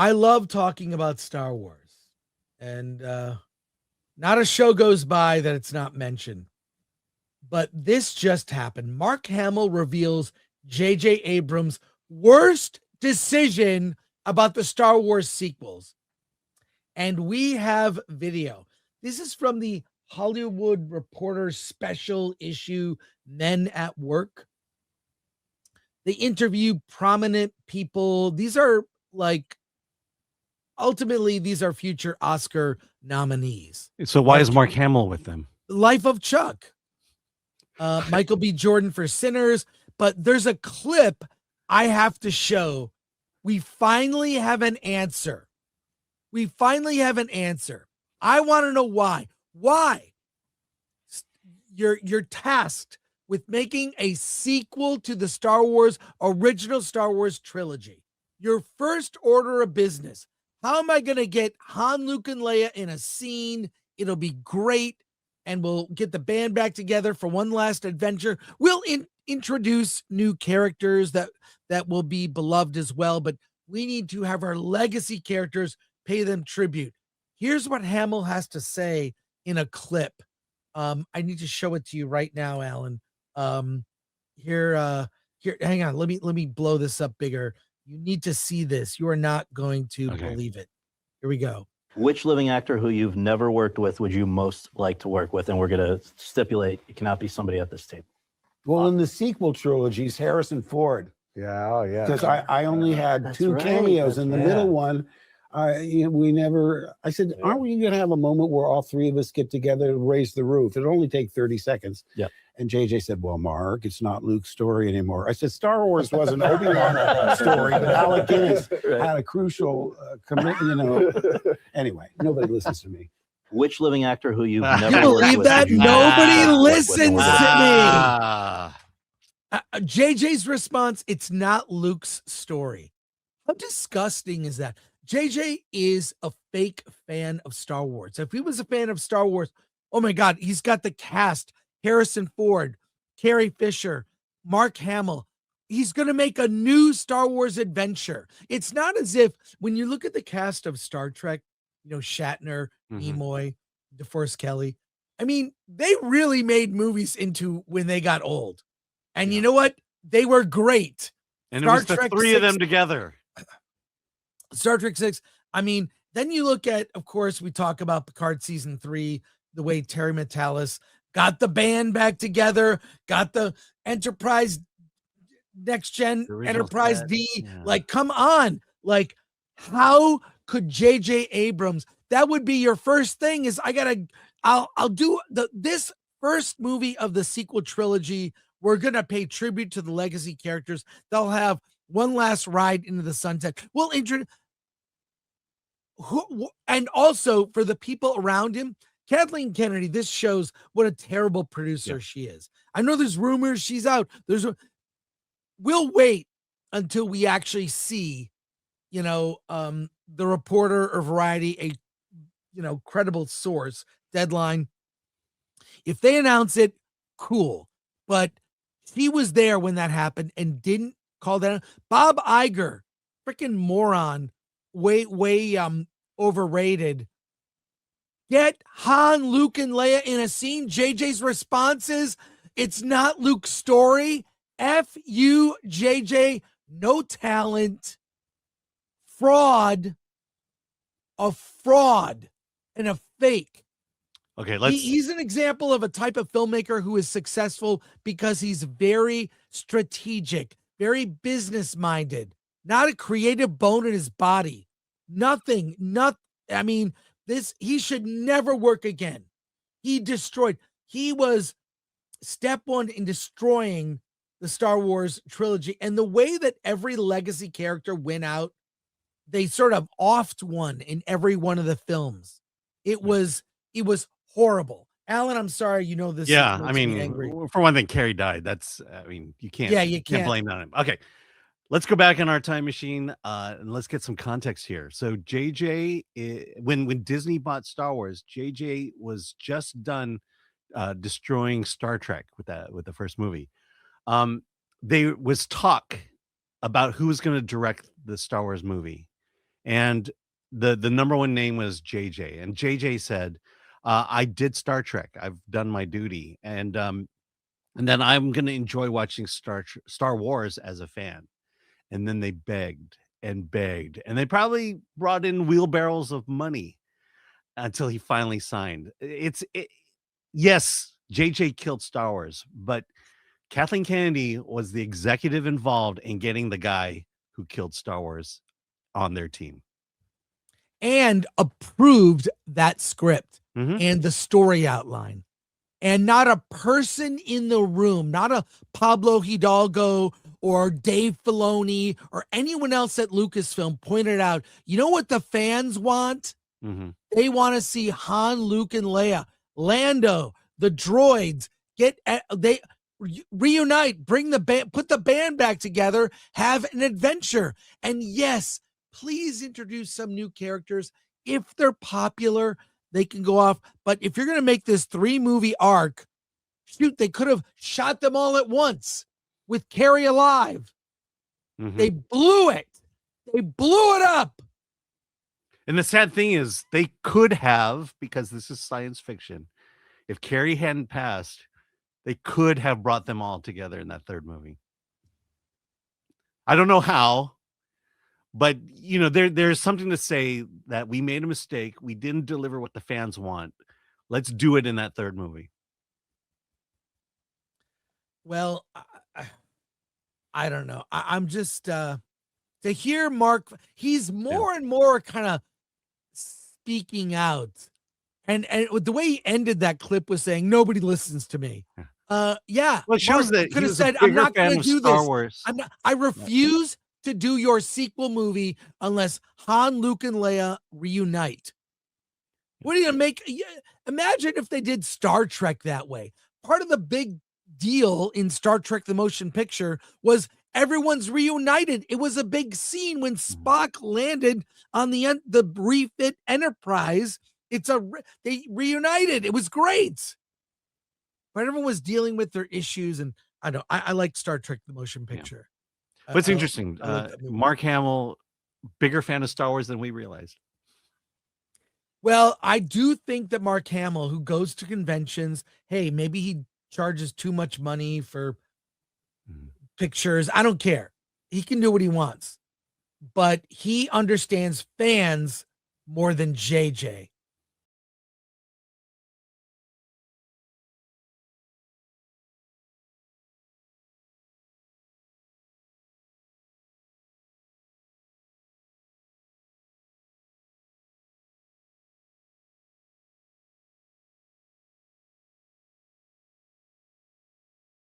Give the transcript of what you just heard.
I love talking about Star Wars, and not a show goes by that it's not mentioned. But this just happened. Mark Hamill reveals JJ Abrams' worst decision about the Star Wars sequels. And we have video. This is from the Hollywood Reporter special issue, Men at Work. They interview prominent people. These are ultimately, these are future Oscar nominees. So why is Mark Hamill with them? Life of Chuck. Michael B. Jordan for Sinners. But there's a clip I have to show. We finally have an answer. I want to know why. Why? You're tasked with making a sequel to the original Star Wars trilogy. Your first order of business. How am I going to get Han, Luke, and Leia in a scene? It'll be great. And we'll get the band back together for one last adventure. We'll introduce new characters that will be beloved as well. But we need to have our legacy characters, pay them tribute. Here's what Hamill has to say in a clip. I need to show it to you right now, Alan. Here, hang on. Let me blow this up bigger. You need to see this. You are not going to believe it. Here we go. Which living actor who you've never worked with would you most like to work with? And we're going to stipulate it cannot be somebody at this table. Well, in the sequel trilogies, Harrison Ford. Yeah, oh yeah. Because I only had two cameos. In the middle one, we never. I said, aren't we going to have a moment where all three of us get together and raise the roof? It'll only take 30 seconds. Yeah. And JJ said, well, Mark, it's not Luke's story anymore. I said, Star Wars wasn't Obi-Wan's story, but Alec Guinness had a crucial commitment, Anyway, nobody listens to me. Which living actor who you've never You believe that? Nobody listens to me. JJ's response, it's not Luke's story. How disgusting is that? JJ is a fake fan of Star Wars. If he was a fan of Star Wars, oh my God, he's got the cast. Harrison Ford, Carrie Fisher, Mark Hamill. He's going to make a new Star Wars adventure. It's not as if when you look at the cast of Star Trek, Shatner, Nimoy, DeForest Kelly, I mean, they really made movies into when they got old. And you know what? They were great. And Star it was the Trek three 6, of them together. Star Trek 6. I mean, then you look at, of course, we talk about Picard season 3, the way Terry Matalas got the band back together, got the Enterprise Next Gen Enterprise D. Yeah. Come on. How could JJ Abrams, that would be your first thing is I'll do this first movie of the sequel trilogy. We're going to pay tribute to the legacy characters. They'll have one last ride into the sunset. We'll introduce, and also for the people around him, Kathleen Kennedy, this shows what a terrible producer she is. I know there's rumors she's out. We'll wait until we actually see, the Reporter or Variety, a credible source, Deadline. If they announce it, cool. But he was there when that happened and didn't call that. Bob Iger, freaking moron, way overrated. Get Han, Luke, and Leia in a scene. JJ's response is, it's not Luke's story. F you, JJ. No talent. Fraud. A fraud and a fake. Okay, he's an example of a type of filmmaker who is successful because he's very strategic, very business-minded, not a creative bone in his body. He should never work again. He was step one in destroying the Star Wars trilogy. And the way that every legacy character went out, they sort of offed one in every one of the films. It was horrible. Alan, I'm sorry, this. Yeah, angry. For one thing, Carrie died. You can't blame that on him. Okay. Let's go back in our time machine and let's get some context here. So JJ, when Disney bought Star Wars, JJ was just done destroying Star Trek with the first movie. There was talk about who was going to direct the Star Wars movie, And the number one name was JJ, and JJ said, I did Star Trek. I've done my duty, and then I'm going to enjoy watching Star Wars as a fan. And then they begged and begged, and they probably brought in wheelbarrows of money until he finally signed. Yes, JJ killed Star Wars, but Kathleen Kennedy was the executive involved in getting the guy who killed Star Wars on their team. And approved that script and the story outline. And not a person in the room, not a Pablo Hidalgo or Dave Filoni or anyone else at Lucasfilm pointed out, you know what the fans want? They want to see Han, Luke, and Leia, Lando, the droids, reunite, bring the band, put the band back together, have an adventure. And yes, please introduce some new characters. If they're popular, they can go off. But if you're going to make this 3-movie arc, shoot, they could have shot them all at once with Carrie alive. They blew it. They blew it up. And the sad thing is they could have, because this is science fiction, if Carrie hadn't passed, they could have brought them all together in that 3rd movie. I don't know how, but there's something to say that we made a mistake. We didn't deliver what the fans want. Let's do it in that 3rd movie. Well, I don't know. I'm just to hear Mark. He's more and more kind of speaking out, and with the way he ended that clip was saying nobody listens to me. Yeah. Well, it shows Mark that could he have was a said, "I'm bigger not going fan to of do Star this. Wars." I refuse to do your sequel movie unless Han, Luke, and Leia reunite." What are you gonna make? Imagine if they did Star Trek that way. Part of the big deal in Star Trek: The Motion Picture was everyone's reunited. It was a big scene when Spock landed on the refit Enterprise. They reunited. It was great. But everyone was dealing with their issues, and I liked Star Trek: The Motion Picture. But it's interesting. Mark Hamill, bigger fan of Star Wars than we realized. Well, I do think that Mark Hamill, who goes to conventions, hey, maybe he charges too much money for pictures. I don't care. He can do what he wants. But he understands fans more than JJ.